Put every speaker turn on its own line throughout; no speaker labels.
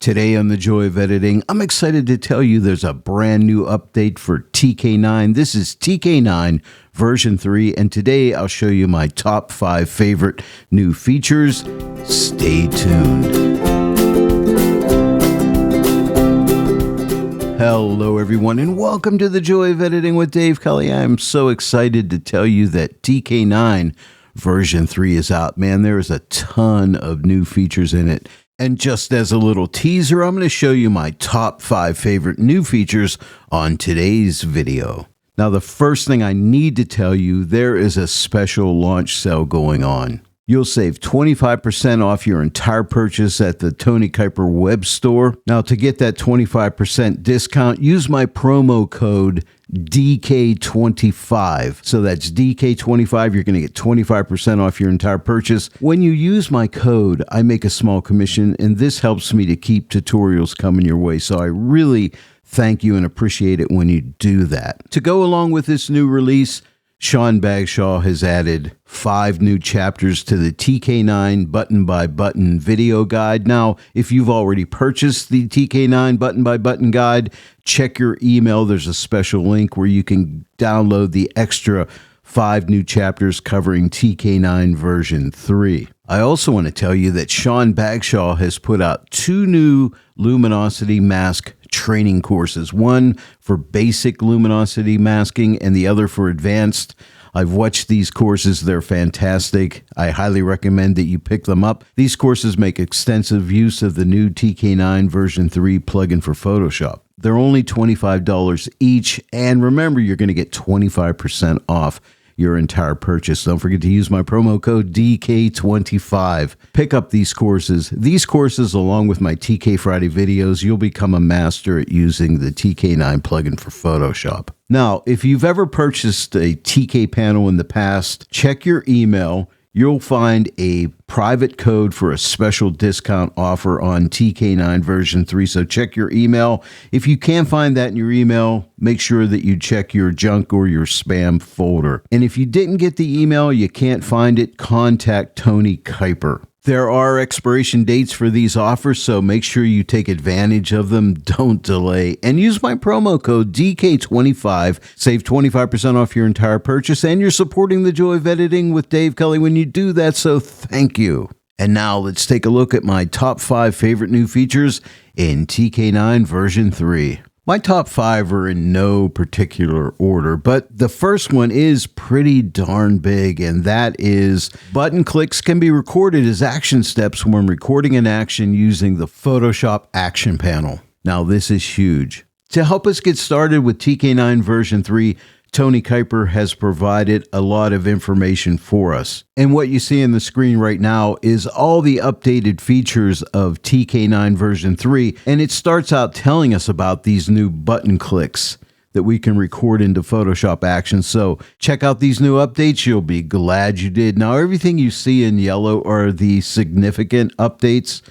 Today on The Joy of Editing, I'm excited to tell you there's a brand new update for TK9. This is TK9 version 3, and today I'll show you my top 5 favorite new features. Stay tuned. Hello everyone, and welcome to The Joy of Editing with Dave Kelly. I'm so excited to tell you that TK9 version 3 is out. Man, there is a ton of new features in it. And just as a little teaser, I'm going to show you my top 5 favorite new features on today's video. Now, the first thing I need to tell you, there is a special launch sale going on. You'll save 25% off your entire purchase at the Tony Kuiper web store. Now, to get that 25% discount, use my promo code DK25. So that's DK25. You're going to get 25% off your entire purchase. When you use my code, I make a small commission, and this helps me to keep tutorials coming your way. So I really thank you and appreciate it when you do that. To go along with this new release, Sean Bagshaw has added 5 new chapters to the TK9 button-by-button video guide. Now, if you've already purchased the TK9 button-by-button guide, check your email. There's a special link where you can download the extra 5 new chapters covering TK9 version 3. I also want to tell you that Sean Bagshaw has put out 2 new luminosity mask training courses, one for basic luminosity masking and the other for advanced. I've watched these courses. They're fantastic. I highly recommend that you pick them up. These courses make extensive use of the new TK9 version 3 plugin for Photoshop. They're only $25 each, and remember, you're going to get 25% off your entire purchase. Don't forget to use my promo code DK25. Pick up these courses. These courses, along with my TK Friday videos, you'll become a master at using the TK9 plugin for Photoshop. Now, if you've ever purchased a TK panel in the past, check your email. You'll find a private code for a special discount offer on TK9 version 3, so check your email. If you can't find that in your email, make sure that you check your junk or your spam folder. And if you didn't get the email, you can't find it, contact Tony Kuiper. There are expiration dates for these offers, so make sure you take advantage of them. Don't delay. And use my promo code DK25. Save 25% off your entire purchase, and you're supporting The Joy of Editing with Dave Kelly when you do that, so thank you. And now let's take a look at my top 5 favorite new features in TK9 version 3. My top 5 are in no particular order, but the first one is pretty darn big, and that is button clicks can be recorded as action steps when recording an action using the Photoshop action panel. Now, this is huge. To help us get started with TK9 version 3, Tony Kuiper has provided a lot of information for us. And what you see on the screen right now is all the updated features of TK9 version 3, and it starts out telling us about these new button clicks that we can record into Photoshop Action. So check out these new updates. You'll be glad you did. Now, everything you see in yellow are the significant updates,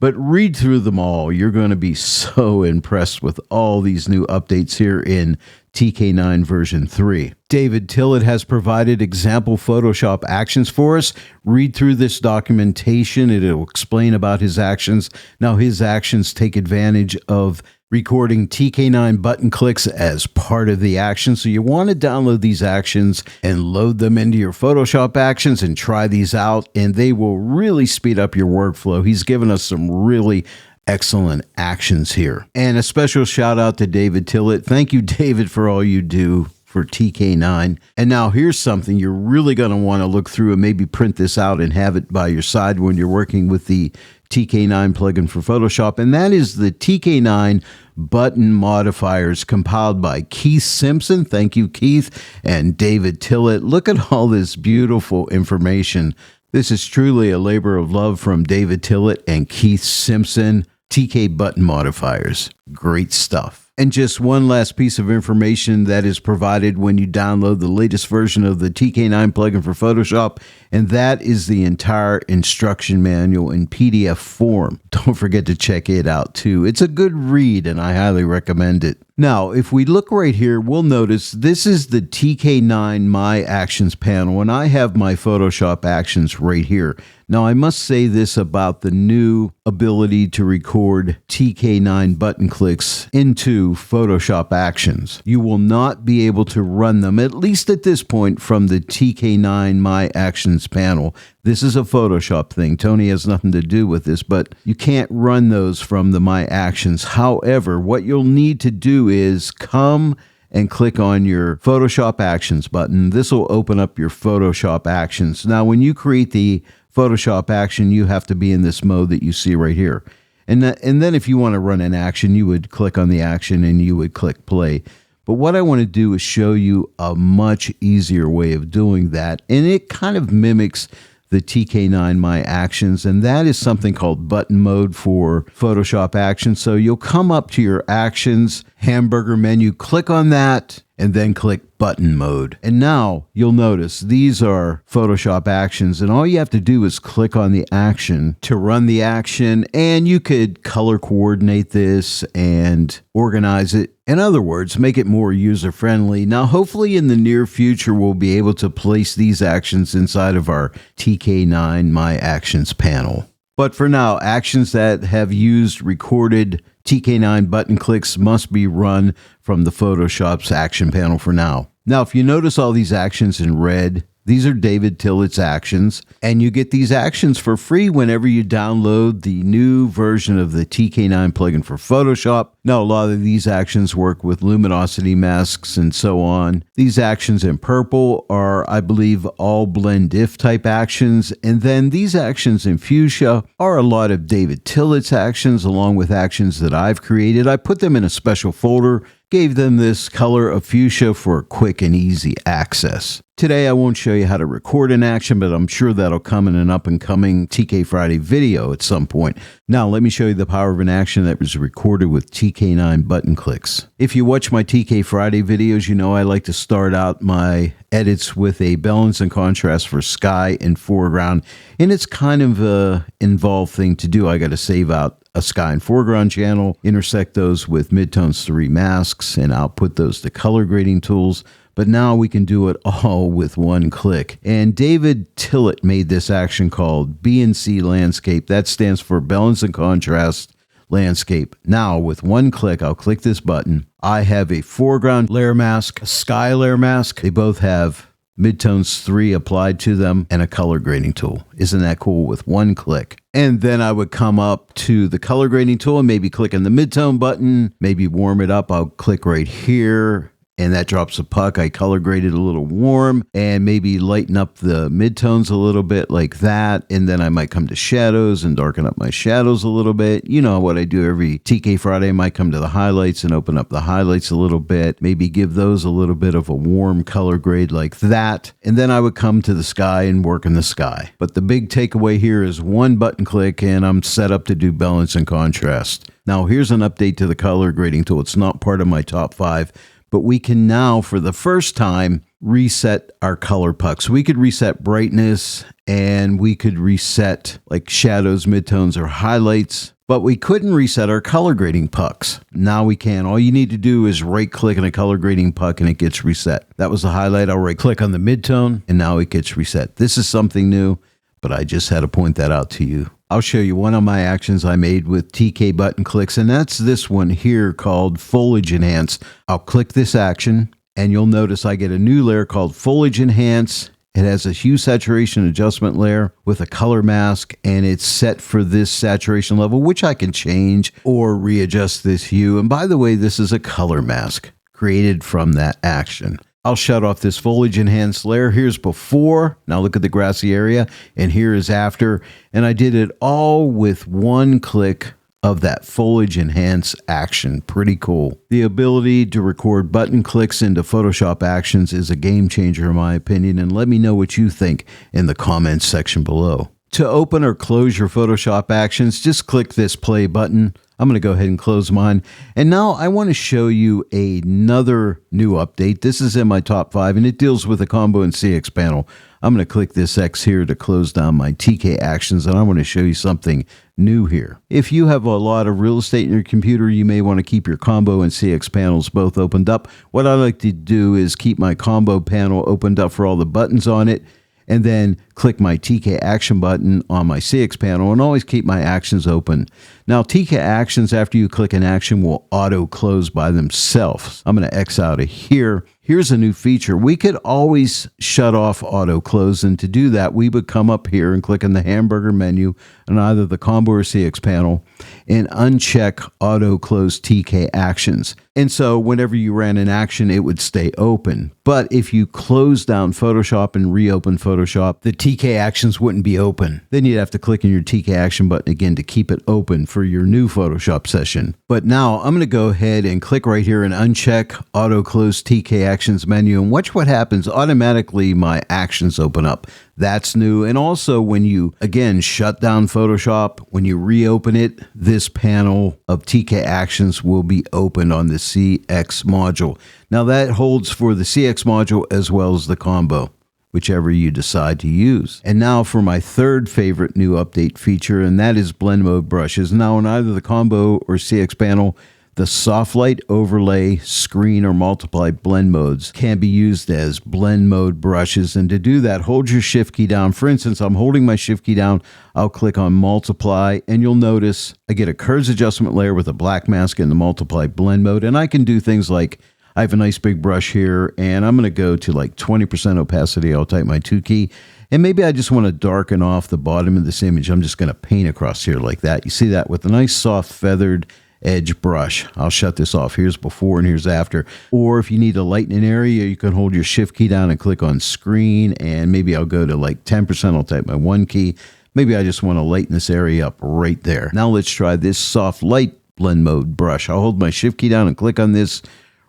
but read through them all. You're going to be so impressed with all these new updates here in TK9 version 3. David Tillet has provided example Photoshop actions for us. Read through this documentation. It'll explain about his actions. Now, his actions take advantage of recording TK9 button clicks as part of the action. So you want to download these actions and load them into your Photoshop actions and try these out, and they will really speed up your workflow. He's given us some really excellent actions here. And a special shout out to David Tillet. Thank you, David, for all you do for TK9. And now here's something you're really going to want to look through and maybe print this out and have it by your side when you're working with the TK9 plugin for Photoshop, and that is the TK9 button modifiers compiled by Keith Simpson. Thank you, Keith, and David Tillet. Look at all this beautiful information. This is truly a labor of love from David Tillet and Keith Simpson. TK button modifiers. Great stuff. And just one last piece of information that is provided when you download the latest version of the TK9 plugin for Photoshop, and that is the entire instruction manual in PDF form. Don't forget to check it out too. It's a good read, and I highly recommend it. Now, if we look right here, we'll notice this is the TK9 My Actions panel, and I have my Photoshop actions right here. Now, I must say this about the new ability to record TK9 button clicks into Photoshop actions. You will not be able to run them, at least at this point, from the TK9 My Actions panel. This is a Photoshop thing. Tony has nothing to do with this, but you can't run those from the My Actions. However, what you'll need to do is come and click on your Photoshop Actions button. This will open up your Photoshop Actions. Now, when you create the Photoshop action, you have to be in this mode that you see right here. And then if you want to run an action, you would click on the action and you would click play. But what I want to do is show you a much easier way of doing that. And it kind of mimics the TK9 My Actions, and that is something called button mode for Photoshop Actions. So you'll come up to your Actions hamburger menu, click on that, and then click button mode. And now you'll notice these are Photoshop actions, and all you have to do is click on the action to run the action, and you could color coordinate this and organize it. In other words, make it more user-friendly. Now, hopefully in the near future, we'll be able to place these actions inside of our TK9 My Actions panel. But for now, actions that have used recorded TK9 button clicks must be run from the Photoshop's action panel for now. Now, if you notice all these actions in red, these are David Tillet's actions, and you get these actions for free whenever you download the new version of the TK9 plugin for Photoshop. Now, a lot of these actions work with luminosity masks and so on. These actions in purple are, I believe, all blend if type actions, and then these actions in fuchsia are a lot of David Tillet's actions along with actions that I've created. I put them in a special folder, gave them this color of fuchsia for quick and easy access. Today, I won't show you how to record an action, but I'm sure that'll come in an up-and-coming TK Friday video at some point. Now, let me show you the power of an action that was recorded with TK9 button clicks. If you watch my TK Friday videos, you know I like to start out my edits with a balance and contrast for sky and foreground, and it's kind of an involved thing to do. I got to save out a sky and foreground channel, intersect those with Midtones 3 masks, and output those to color grading tools. But now we can do it all with one click. And David Tillet made this action called BNC Landscape. That stands for Balance and Contrast Landscape. Now, with one click, I'll click this button. I have a foreground layer mask, a sky layer mask. They both have Midtones 3 applied to them, and a color grading tool. Isn't that cool with one click? And then I would come up to the color grading tool and maybe click on the midtone button, maybe warm it up. I'll click right here, and that drops a puck. I color grade it a little warm and maybe lighten up the midtones a little bit like that. And then I might come to shadows and darken up my shadows a little bit. You know what I do every TK Friday. I might come to the highlights and open up the highlights a little bit, maybe give those a little bit of a warm color grade like that. And then I would come to the sky and work in the sky. But the big takeaway here is one button click and I'm set up to do balance and contrast. Now here's an update to the color grading tool. It's not part of my top 5. But we can now, for the first time, reset our color pucks. We could reset brightness and we could reset like shadows, midtones, or highlights, but we couldn't reset our color grading pucks. Now we can. All you need to do is right click on a color grading puck and it gets reset. That was the highlight. I'll right click on the midtone and now it gets reset. This is something new, but I just had to point that out to you. I'll show you one of my actions I made with TK button clicks, and that's this one here called Foliage Enhance. I'll click this action, and you'll notice I get a new layer called Foliage Enhance. It has a hue saturation adjustment layer with a color mask, and it's set for this saturation level, which I can change or readjust this hue. And by the way, this is a color mask created from that action. I'll shut off this foliage enhanced layer. Here's before. Now look at the grassy area, and here is after. And I did it all with one click of that foliage enhance action. Pretty cool. The ability to record button clicks into Photoshop actions is a game changer in my opinion, and let me know what you think in the comments section below. To open or close your Photoshop actions, just click this play button. I'm going to go ahead and close mine. And now I want to show you another new update. This is in my top 5 and it deals with the combo and CX panel. I'm going to click this X here to close down my TK actions, and I want to show you something new here. If you have a lot of real estate in your computer, you may want to keep your combo and CX panels both opened up. What I like to do is keep my combo panel opened up for all the buttons on it, and then click my TK Action button on my CX panel, and always keep my actions open. Now, TK Actions, after you click an action, will auto close by themselves. I'm going to X out of here. Here's a new feature. We could always shut off auto close, and to do that, we would come up here and click on the hamburger menu on either the combo or CX panel and uncheck auto close TK Actions. And so whenever you ran an action, it would stay open. But if you close down Photoshop and reopen Photoshop, the TK Actions wouldn't be open. Then you'd have to click on your TK Action button again to keep it open for your new Photoshop session. But now I'm going to go ahead and click right here and uncheck auto close TK Actions menu, and watch what happens. Automatically my actions open up. That's new. And also when you, again, shut down Photoshop, when you reopen it, this panel of TK Actions will be opened on the CX module. Now that holds for the CX module as well as the combo, whichever you decide to use. And now for my third favorite new update feature, and that is blend mode brushes. Now in either the combo or CX panel, the soft light, overlay, screen, or multiply blend modes can be used as blend mode brushes. And to do that, hold your shift key down. For instance, I'm holding my shift key down. I'll click on multiply, and you'll notice I get a curves adjustment layer with a black mask in the multiply blend mode. And I can do things like, I have a nice big brush here, and I'm going to go to like 20% opacity. I'll type my 2 key. And maybe I just want to darken off the bottom of this image. I'm just going to paint across here like that. You see that with a nice soft feathered edge brush. I'll shut this off. Here's before and here's after. Or if you need to lighten an area, you can hold your shift key down and click on screen, and maybe I'll go to like 10%. I'll type my 1 key. Maybe I just want to lighten this area up right there. Now let's try this soft light blend mode brush. I'll hold my shift key down and click on this.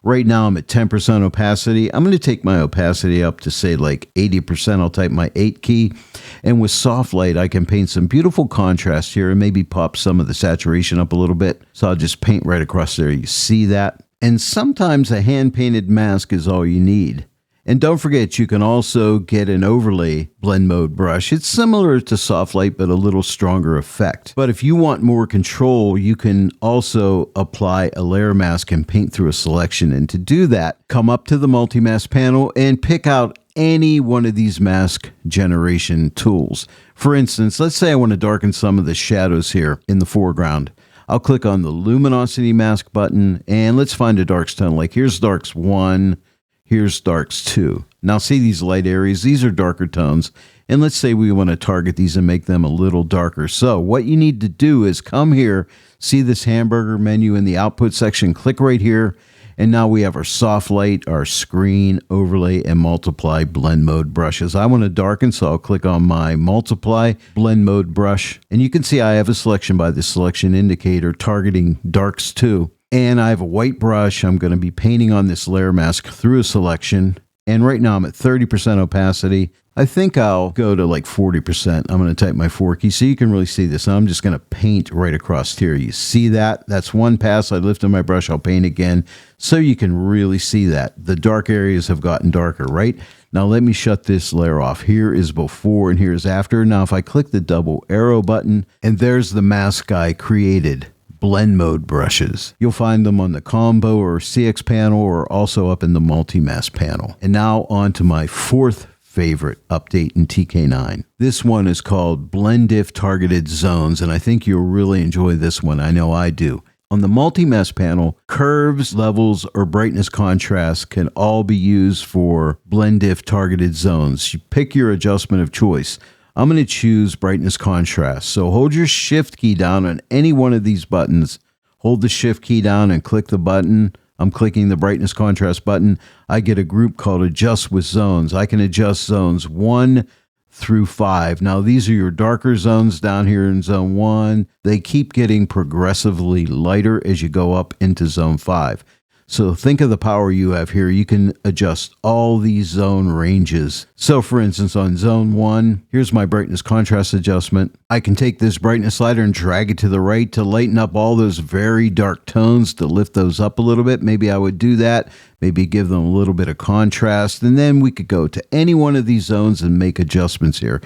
Right now I'm at 10% opacity. I'm going to take my opacity up to say like 80%. I'll type my 8 key. And with soft light, I can paint some beautiful contrast here and maybe pop some of the saturation up a little bit. So I'll just paint right across there. You see that? And sometimes a hand-painted mask is all you need. And don't forget, you can also get an overlay blend mode brush. It's similar to soft light, but a little stronger effect. But if you want more control, you can also apply a layer mask and paint through a selection. And to do that, come up to the multi-mask panel and pick out any one of these mask generation tools. For instance, let's say I want to darken some of the shadows here in the foreground. I'll click on the luminosity mask button, and let's find a darks tone. Like here's darks 1. Here's darks 2. Now see these light areas, these are darker tones. And let's say we want to target these and make them a little darker. So what you need to do is come here, see this hamburger menu in the output section, click right here. And now we have our soft light, our screen, overlay, and multiply blend mode brushes. I want to darken, so I'll click on my multiply blend mode brush. And you can see I have a selection by the selection indicator targeting darks 2. And I have a white brush. I'm going to be painting on this layer mask through a selection. And right now I'm at 30% opacity. I think I'll go to like 40%. I'm going to type my 4 key so you can really see this. I'm just going to paint right across here. You see that? That's one pass. I lifted my brush. I'll paint again so you can really see that. The dark areas have gotten darker, right? Now let me shut this layer off. Here is before and here's after. Now if I click the double arrow button, and there's the mask I created. Blend mode brushes. You'll find them on the combo or CX panel, or also up in the multi-mask panel. And now on to my fourth favorite update in TK9. This one is called Blend Diff Targeted Zones, and I think you'll really enjoy this one. I know I do. On the multi-mask panel, curves, levels, or brightness contrast can all be used for blend diff targeted zones. You pick your adjustment of choice. I'm going to choose brightness contrast. So hold your shift key down on any one of these buttons. Hold the shift key down and click the button. I'm clicking the brightness contrast button. I get a group called adjust with zones. I can adjust zones 1 through 5. Now these are your darker zones down here in zone 1. They keep getting progressively lighter as you go up into zone 5. So think of the power you have here. You can adjust all these zone ranges. So for instance, on zone 1, here's my brightness contrast adjustment. I can take this brightness slider and drag it to the right to lighten up all those very dark tones, to lift those up a little bit. Maybe I would do that. Maybe give them a little bit of contrast. And then we could go to any one of these zones and make adjustments here.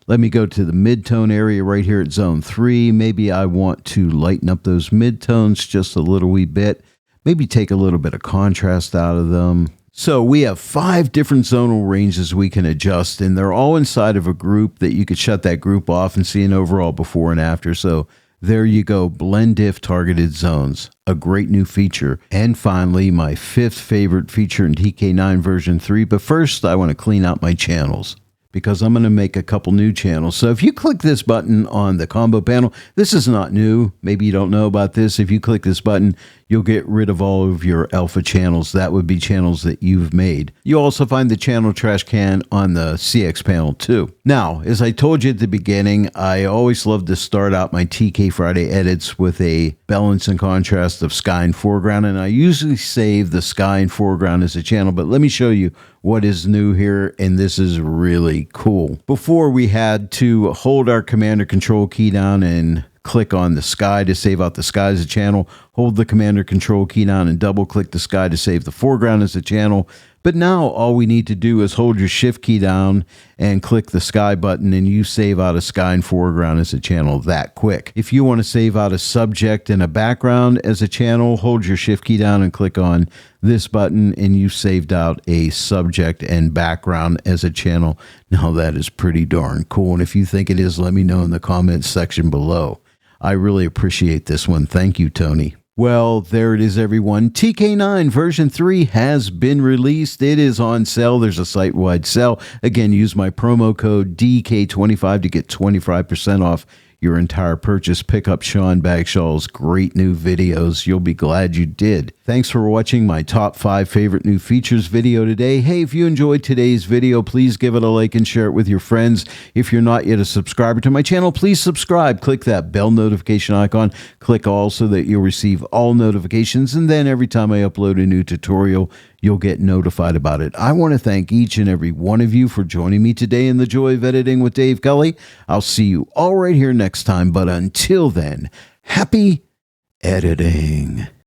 Let me go to the mid-tone area right here at zone 3. Maybe I want to lighten up those mid-tones just a little wee bit. Maybe take a little bit of contrast out of them. So we have 5 different zonal ranges we can adjust, and they're all inside of a group that you could shut that group off and see an overall before and after. So there you go, blend diff targeted zones, a great new feature. And finally, my 5th favorite feature in TK9 version 3. But first, I want to clean out my channels, because I'm going to make a couple new channels. So if you click this button on the combo panel, this is not new. Maybe you don't know about this. If you click this button, you'll get rid of all of your alpha channels. That would be channels that you've made. You also find the channel trash can on the CX panel too. Now, as I told you at the beginning, I always love to start out my TK Friday edits with a balance and contrast of sky and foreground, and I usually save the sky and foreground as a channel, but let me show you what is new here, and this is really cool. Before, we had to hold our command or control key down and click on the sky to save out the sky as a channel, hold the command or control key down and double click the sky to save the foreground as a channel. But now all we need to do is hold your shift key down and click the sky button, and you save out a sky and foreground as a channel that quick. If you want to save out a subject and a background as a channel, hold your shift key down and click on this button, and you saved out a subject and background as a channel. Now that is pretty darn cool, and if you think it is, let me know in the comments section below. I really appreciate this one. Thank you, Tony. Well, there it is, everyone. TK9 version 3 has been released. It is on sale. There's a site-wide sale. Again, use my promo code DK25 to get 25% off your entire purchase. Pick up Sean Bagshaw's great new videos. You'll be glad you did. Thanks for watching my top 5 favorite new features video today. Hey, if you enjoyed today's video, please give it a like and share it with your friends. If you're not yet a subscriber to my channel, please subscribe. Click that bell notification icon. Click all so that you'll receive all notifications, and then every time I upload a new tutorial, you'll get notified about it. I want to thank each and every one of you for joining me today in the joy of editing with Dave Kelly. I'll see you all right here next time, but until then, happy editing.